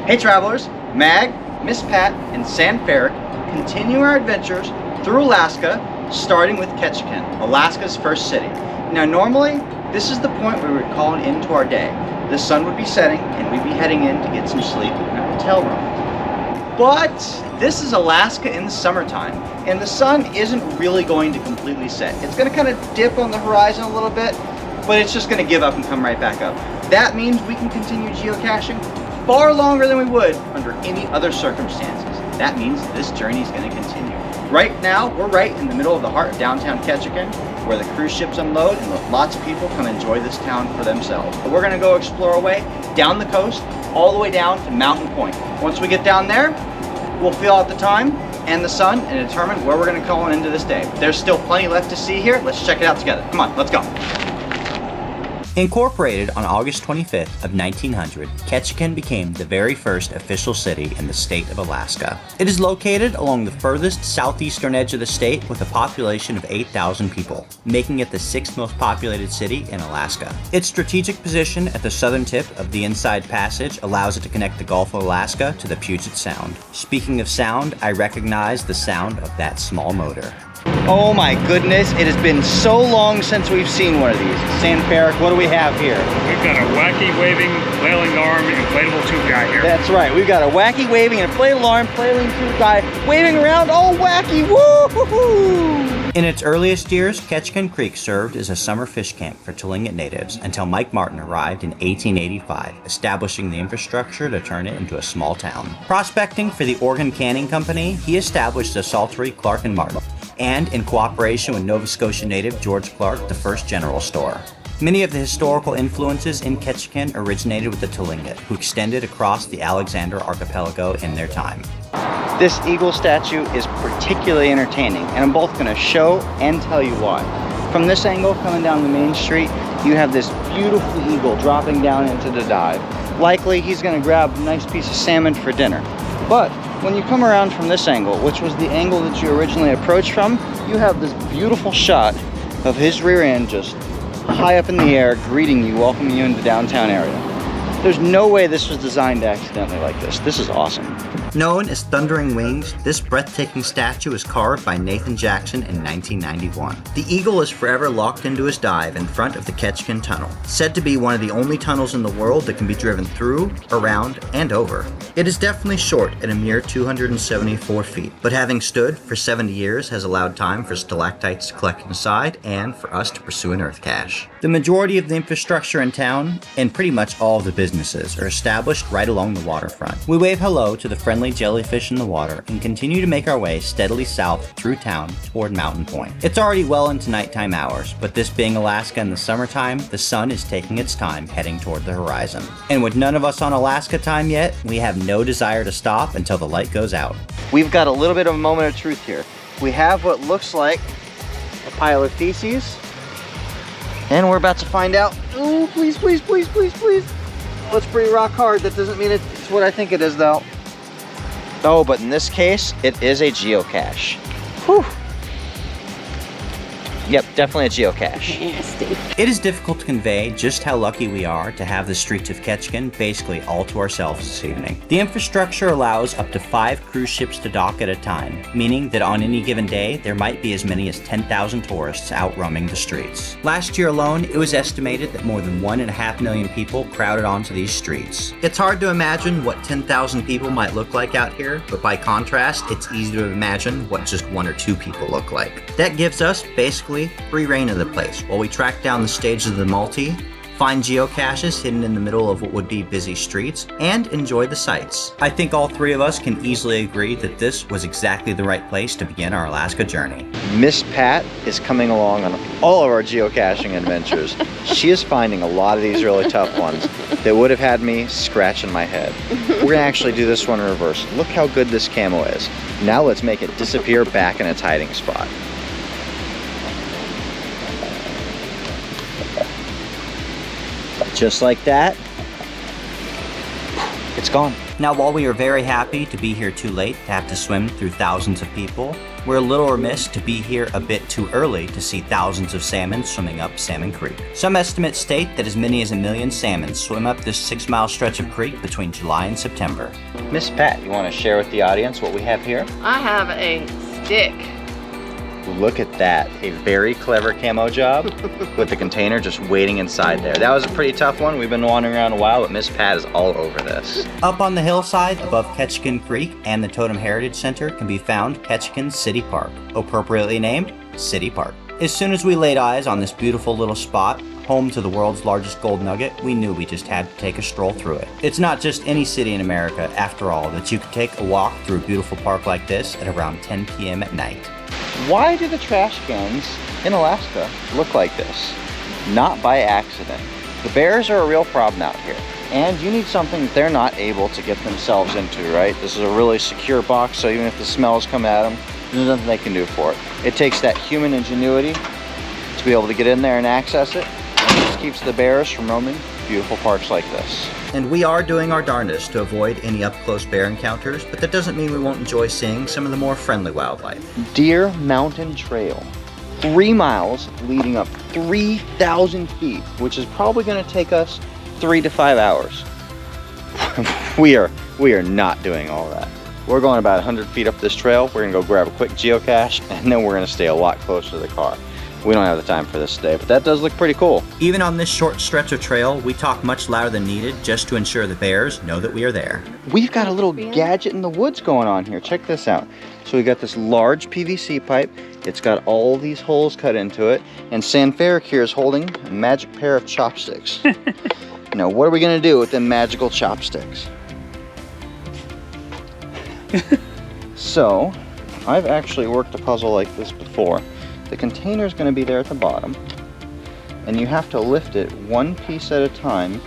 Hey travelers, Mag, MsPatt, and Sanferic continue our adventures through Alaska, starting with Ketchikan, Alaska's first city. Now normally, this is the point where we would call an end to our day. The sun would be setting and we'd be heading in to get some sleep in a hotel room. But this is Alaska in the summertime, and the sun isn't really going to completely set. It's going to kind of dip on the horizon a little bit, but it's just going to give up and come right back up. That means we can continue geocaching far longer than we would under any other circumstances. That means this journey is going to continue. Right now, we're right in the middle of the heart of downtown Ketchikan, where the cruise ships unload and lots of people come enjoy this town for themselves. But we're going to go explore our way down the coast, all the way down to Mountain Point. Once we get down there, we'll feel out the time and the sun and determine where we're going to call an end to this day. There's still plenty left to see here. Let's check it out together. Come on, let's go. Incorporated on August 25th of 1900, Ketchikan became the very first official city in the state of Alaska. It is located along the furthest southeastern edge of the state with a population of 8,000 people, making it the 6th most populated city in Alaska. Its strategic position at the southern tip of the Inside Passage allows it to connect the Gulf of Alaska to the Puget Sound. Speaking of sound, I recognize the sound of that small motor. Oh my goodness, it has been so long since we've seen one of these. Sanferic, what do we have here? We've got a wacky waving, flailing arm, inflatable tube guy here. That's right, we've got a wacky waving, inflatable arm, flailing tube guy waving around, all wacky, woo-hoo-hoo! In its earliest years, Ketchikan Creek served as a summer fish camp for Tlingit natives until Mike Martin arrived in 1885, establishing the infrastructure to turn it into a small town. Prospecting for the Oregon Canning Company, he established the saltery Clark and Martin, and in cooperation with Nova Scotia native George Clark, the first general store. Many of the historical influences in Ketchikan originated with the Tlingit, who extended across the Alexander Archipelago in their time. This eagle statue is particularly entertaining, and I'm both going to show and tell you why. From this angle, coming down the main street, you have this beautiful eagle dropping down into the dive. Likely, he's going to grab a nice piece of salmon for dinner. But when you come around from this angle, which was the angle that you originally approached from, you have this beautiful shot of his rear end just high up in the air, greeting you, welcoming you into the downtown area. There's no way this was designed accidentally like this. This is awesome. Known as Thundering Wings, this breathtaking statue was carved by Nathan Jackson in 1991. The eagle is forever locked into his dive in front of the Ketchikan Tunnel, said to be one of the only tunnels in the world that can be driven through, around, and over. It is definitely short at a mere 274 feet, but having stood for 70 years has allowed time for stalactites to collect inside and for us to pursue an earth cache. The majority of the infrastructure in town, and pretty much all of the businesses, are established right along the waterfront. We wave hello to the friendly jellyfish in the water and continue to make our way steadily south through town toward Mountain Point. It's already well into nighttime hours, but this being Alaska in the summertime, the sun is taking its time heading toward the horizon. And with none of us on Alaska time yet, we have no desire to stop until the light goes out. We've got a little bit of a moment of truth here. We have what looks like a pile of feces, and we're about to find out. Oh, please, please, please, please, please. Oh, it's pretty rock hard. That doesn't mean it's what I think it is, though. Oh, but in this case, it is a geocache. Whew. Yep, definitely a geocache. Nasty. It is difficult to convey just how lucky we are to have the streets of Ketchikan basically all to ourselves this evening. The infrastructure allows up to 5 cruise ships to dock at a time, meaning that on any given day, there might be as many as 10,000 tourists out roaming the streets. Last year alone, it was estimated that more than 1.5 million people crowded onto these streets. It's hard to imagine what 10,000 people might look like out here, but by contrast, it's easy to imagine what just 1 or 2 people look like. That gives us basically free reign of the place while we track down the stages of the multi, find geocaches hidden in the middle of what would be busy streets, and enjoy the sights. I think all 3 of us can easily agree that this was exactly the right place to begin our Alaska journey. MsPatt is coming along on all of our geocaching adventures. She is finding a lot of these really tough ones that would have had me scratching my head. We're gonna actually do this one in reverse. Look how good this camo is. Now let's make it disappear back in its hiding spot. Just like that. it's gone. Now, while we are very happy to be here too late to have to swim through thousands of people, we're a little remiss to be here a bit too early to see thousands of salmon swimming up Salmon Creek. Some estimates state that as many as 1 million salmon swim up this 6-mile stretch of creek between July and September. MsPatt, you want to share with the audience what we have here? I have a stick. Look at that, a very clever camo job with the container just waiting inside there. That was a pretty tough one. We've been wandering around a while, but MsPatt is all over this. Up on the hillside above Ketchikan Creek and the Totem Heritage Center can be found Ketchikan City Park, appropriately named City Park. As soon as we laid eyes on this beautiful little spot, home to the world's largest gold nugget, we knew we just had to take a stroll through it. It's not just any city in America, after all, that you could take a walk through a beautiful park like this at around 10 p.m. at night. Why do the trash cans in Alaska look like this? Not by accident. The bears are a real problem out here, and you need something that they're not able to get themselves into, right? This is a really secure box, so even if the smells come at them, there's nothing they can do for it. It takes that human ingenuity to be able to get in there and access it, and it just keeps the bears from roaming beautiful parks like this. And we are doing our darndest to avoid any up-close bear encounters, but that doesn't mean we won't enjoy seeing some of the more friendly wildlife. Deer Mountain Trail, 3 miles leading up 3,000 feet, which is probably going to take us 3 to 5 hours. we are not doing all that. We're going about 100 feet up this trail. We're going to go grab a quick geocache, and then we're going to stay a lot closer to the car. We don't have the time for this today, but that does look pretty cool. Even on this short stretch of trail, we talk much louder than needed just to ensure the bears know that we are there. We've got a little gadget in the woods going on here. Check this out. So we got this large PVC pipe. It's got all these holes cut into it, and Sanferic here is holding a magic pair of chopsticks. Now, what are we gonna do with them magical chopsticks? So, I've actually worked a puzzle like this before. The container is going to be there at the bottom, and you have to lift it 1 piece at a time,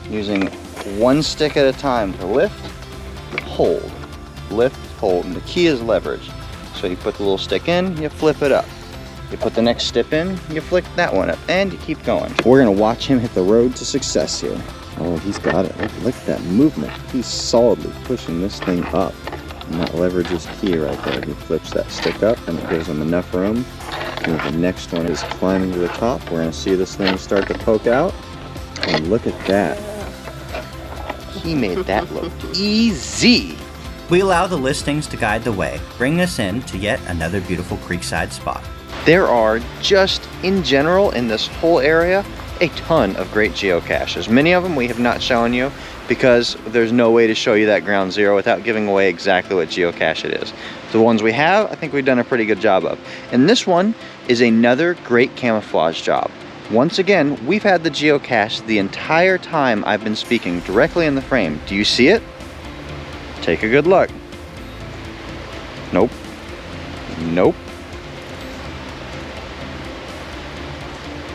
using 1 stick at a time to lift, hold, and the key is leverage. So you put the little stick in, you flip it up. You put the next step in, you flick that one up, and you keep going. We're going to watch him hit the road to success here. Oh, he's got it. Look at that movement. He's solidly pushing this thing up. And that leverage is key right there. He flips that stick up, and it gives him enough room. And the next one is climbing to the top. We're going to see this thing start to poke out. And look at that. He made that look easy. We allow the listings to guide the way, bringing us in to yet another beautiful creekside spot. There are just, in general, in this whole area, a ton of great geocaches. Many of them we have not shown you because there's no way to show you that ground zero without giving away exactly what geocache it is. The ones we have, I think we've done a pretty good job of. And this one is another great camouflage job. Once again, we've had the geocache the entire time I've been speaking directly in the frame. Do you see it? Take a good look. Nope. Nope.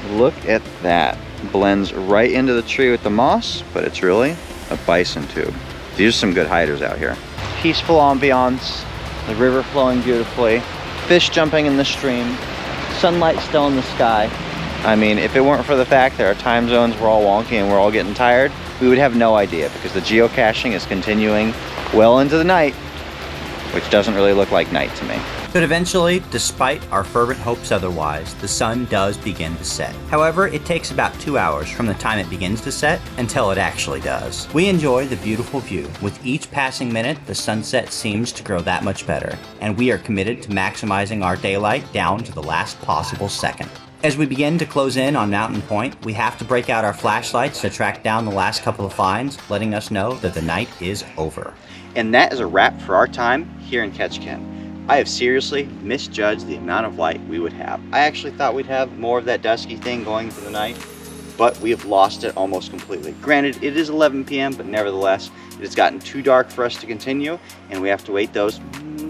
Look at that. Blends right into the tree with the moss, but it's really a bison tube. These are some good hiders out here. Peaceful ambiance, the river flowing beautifully, fish jumping in the stream, sunlight still in the sky. I mean, if it weren't for the fact that our time zones were all wonky and we're all getting tired, we would have no idea because the geocaching is continuing well into the night, which doesn't really look like night to me. But eventually, despite our fervent hopes otherwise, the sun does begin to set. However, it takes about 2 hours from the time it begins to set until it actually does. We enjoy the beautiful view. With each passing minute, the sunset seems to grow that much better, and we are committed to maximizing our daylight down to the last possible second. As we begin to close in on Mountain Point, we have to break out our flashlights to track down the last couple of finds, letting us know that the night is over. And that is a wrap for our time here in Ketchikan. I have seriously misjudged the amount of light we would have. I actually thought we'd have more of that dusky thing going for the night, but we have lost it almost completely. Granted, it is 11 p.m., but nevertheless, it has gotten too dark for us to continue, and we have to wait those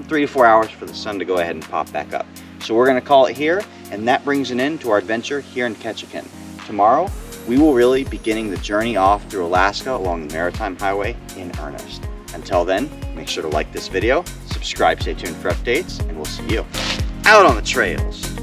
3 to 4 hours for the sun to go ahead and pop back up. So we're gonna call it here, and that brings an end to our adventure here in Ketchikan. Tomorrow, we will really be beginning the journey off through Alaska along the Maritime Highway in earnest. Until then, make sure to like this video, subscribe, stay tuned for updates, and we'll see you out on the trails.